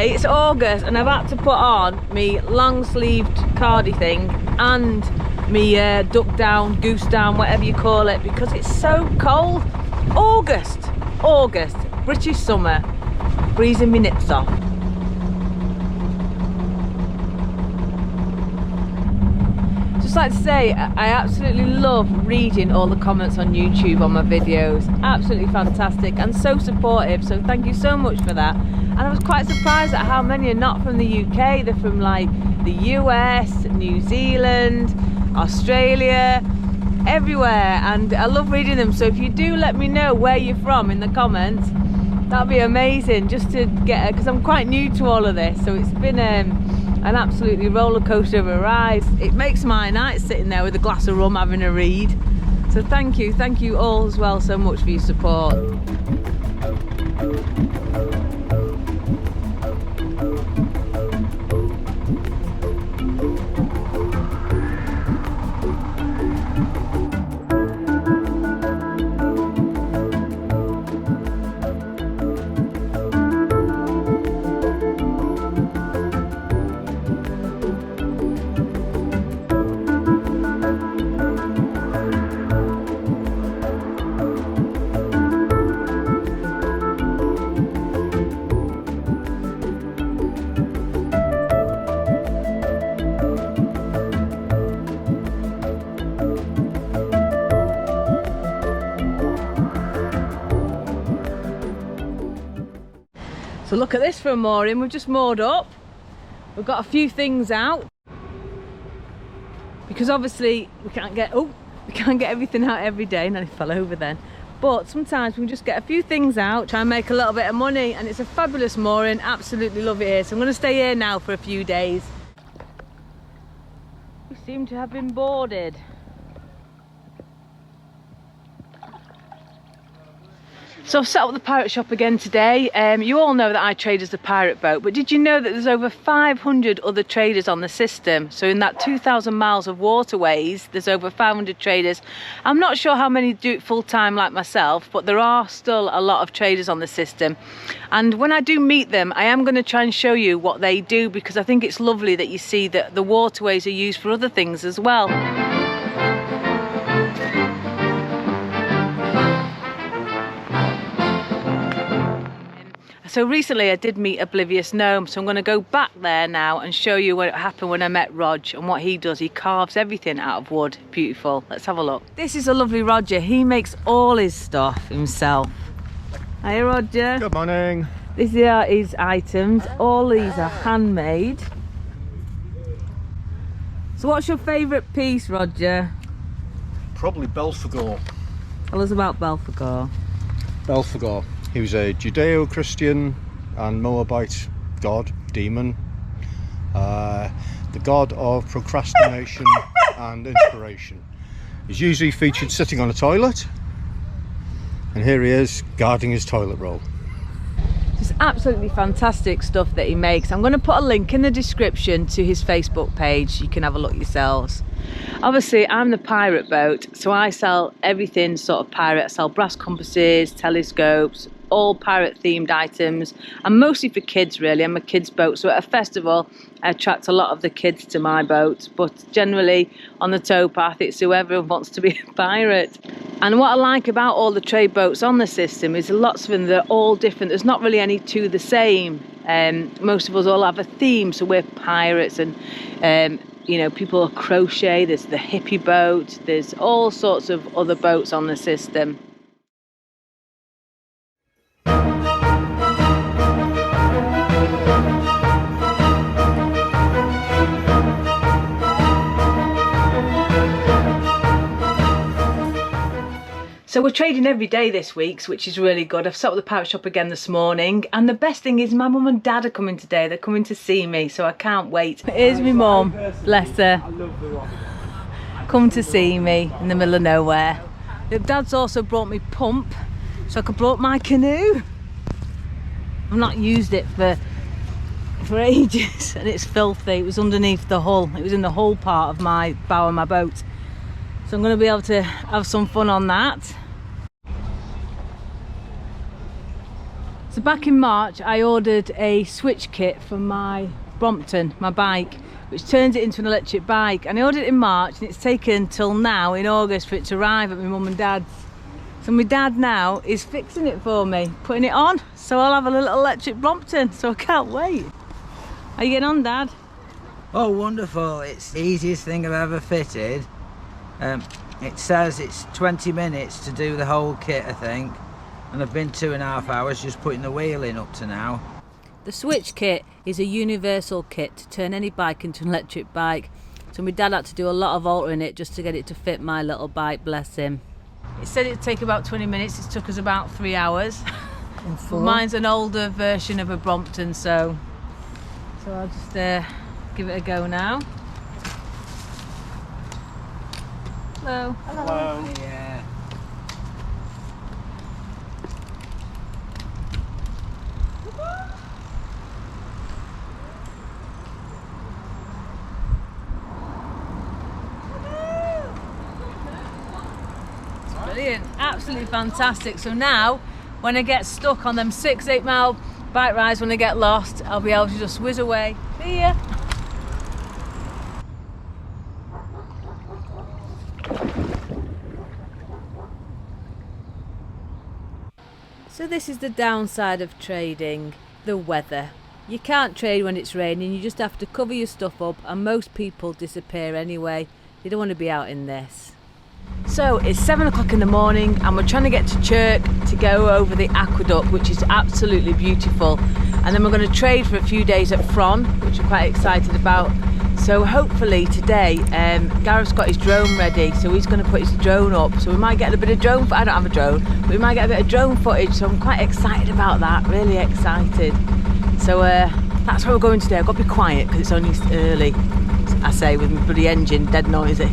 say it's August and I've had to put on me long sleeved cardi thing and me duck down, goose down, whatever you call it, because it's so cold. August, British summer, freezing me nips off. Just like to say, I absolutely love reading all the comments on YouTube on my videos. Absolutely fantastic and so supportive, so thank you so much for that. And I was quite surprised at how many are not from the UK. They're from like the US, New Zealand, Australia, everywhere, and I love reading them. So if you do let me know where you're from in the comments, that'd be amazing, just to get, because I'm quite new to all of this, so it's been an absolutely roller coaster of a ride. It makes my night sitting there with a glass of rum having a read. So thank you all as well so much for your support. So look at this for a mooring. We've just moored up. We've got a few things out because obviously we can't get everything out every day, and I fell over then. But sometimes we can just get a few things out, try and make a little bit of money, and it's a fabulous mooring. Absolutely love it here. So I'm going to stay here now for a few days. We seem to have been boarded. So I've set up the pirate shop again today. You all know that I trade as a pirate boat, but did you know that there's over 500 other traders on the system? So in that 2,000 miles of waterways, there's over 500 traders. I'm not sure how many do it full time like myself, but there are still a lot of traders on the system. And when I do meet them, I am going to try and show you what they do, because I think it's lovely that you see that the waterways are used for other things as well. So recently I did meet Oblivious Gnome, so I'm going to go back there now and show you what happened when I met Rog and what he does. He carves everything out of wood. Beautiful. Let's have a look. This is a lovely Roger. He makes all his stuff himself. Hi Roger. Good morning. These are his items. All these are handmade. So what's your favourite piece, Roger? Probably Belphegor. Tell us about Belphegor. Belphegor. He was a Judeo-Christian and Moabite god, demon, the god of procrastination and inspiration. He's usually featured sitting on a toilet, and here he is guarding his toilet roll. Just absolutely fantastic stuff that he makes. I'm going to put a link in the description to his Facebook page. You can have a look yourselves. Obviously I'm the pirate boat, so I sell everything sort of pirate. I sell brass compasses, telescopes, all pirate themed items, and mostly for kids really. I'm a kids boat, so at a festival I attract a lot of the kids to my boat, but generally on the towpath it's whoever wants to be a pirate. And what I like about all the trade boats on the system is lots of them, they're all different. There's not really any two the same. Most of us all have a theme, so we're pirates, and you know, people crochet, there's the hippie boat, there's all sorts of other boats on the system. So we're trading every day this week, which is really good. I've set up the pirate shop again this morning, and the best thing is my mum and dad are coming today. They're coming to see me, so I can't wait. Here's my mum, bless her, come to see me in the middle of nowhere. Dad's also brought me pump, so I could blow up my canoe. I've not used it for ages, and it's filthy. It was underneath the hull. It was in the hull part of my bow of my boat. So I'm going to be able to have some fun on that. So back in March I ordered a Swytch kit for my Brompton, my bike, which turns it into an electric bike, and I ordered it in March and it's taken till now in August for it to arrive at my mum and dad's. So my dad now is fixing it for me, putting it on, so I'll have a little electric Brompton, so I can't wait. How you getting on, Dad? Oh, wonderful. It's the easiest thing I've ever fitted. It says it's 20 minutes to do the whole kit, I think, and I've been 2.5 hours just putting the wheel in up to now. The Swytch kit is a universal kit to turn any bike into an electric bike, so my dad had to do a lot of altering it just to get it to fit my little bike, bless him. It said it'd take about 20 minutes, it took us about 3 hours. Mine's an older version of a Brompton, so I'll just give it a go now. Hello. Hello. Yeah. Brilliant, absolutely fantastic. So now when I get stuck on them 6-8 mile bike rides, when I get lost, I'll be able to just whiz away. See ya. So this is the downside of trading, the weather. You can't trade when it's raining, you just have to cover your stuff up, and most people disappear anyway. They don't want to be out in this. So it's 7 o'clock in the morning and we're trying to get to Chirk to go over the aqueduct, which is absolutely beautiful, and then we're going to trade for a few days at Fron, which we're quite excited about. So hopefully today Gareth's got his drone ready, so he's going to put his drone up, so we might get a bit of drone. I don't have a drone, but we might get a bit of drone footage, so I'm quite excited about that, really excited. So that's where we're going today. I've got to be quiet because it's only early, I say, with my bloody engine dead noisy.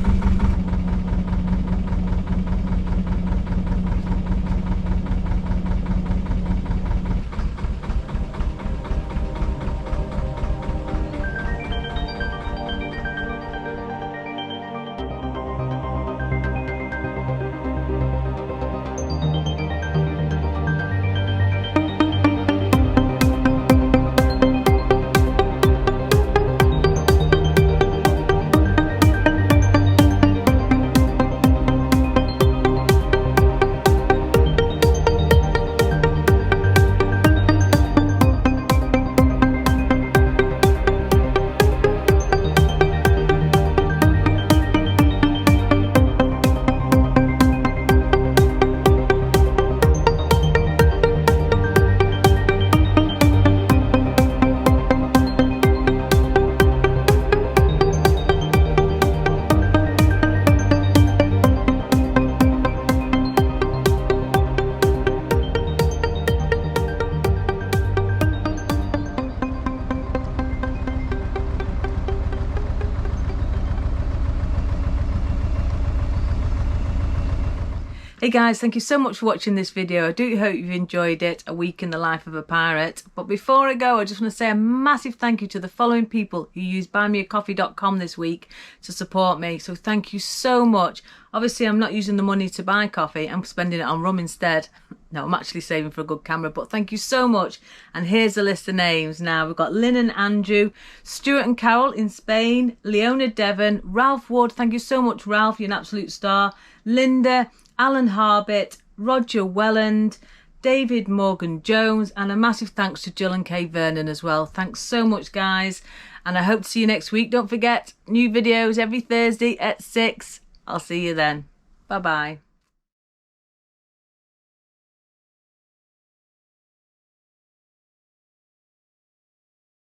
Hey guys, thank you so much for watching this video. I do hope you've enjoyed it, a week in the life of a pirate. But before I go, I just want to say a massive thank you to the following people who used buymeacoffee.com this week to support me. So thank you so much. Obviously, I'm not using the money to buy coffee. I'm spending it on rum instead. No, I'm actually saving for a good camera, but thank you so much. And here's a list of names now. We've got Lynn and Andrew, Stuart and Carol in Spain, Leona Devon, Ralph Wood. Thank you so much, Ralph. You're an absolute star. Linda, Alan Harbit, Roger Welland, David Morgan Jones, and a massive thanks to Jill and Kay Vernon as well. Thanks so much, guys, and I hope to see you next week. Don't forget, new videos every Thursday at 6. I'll see you then. Bye bye.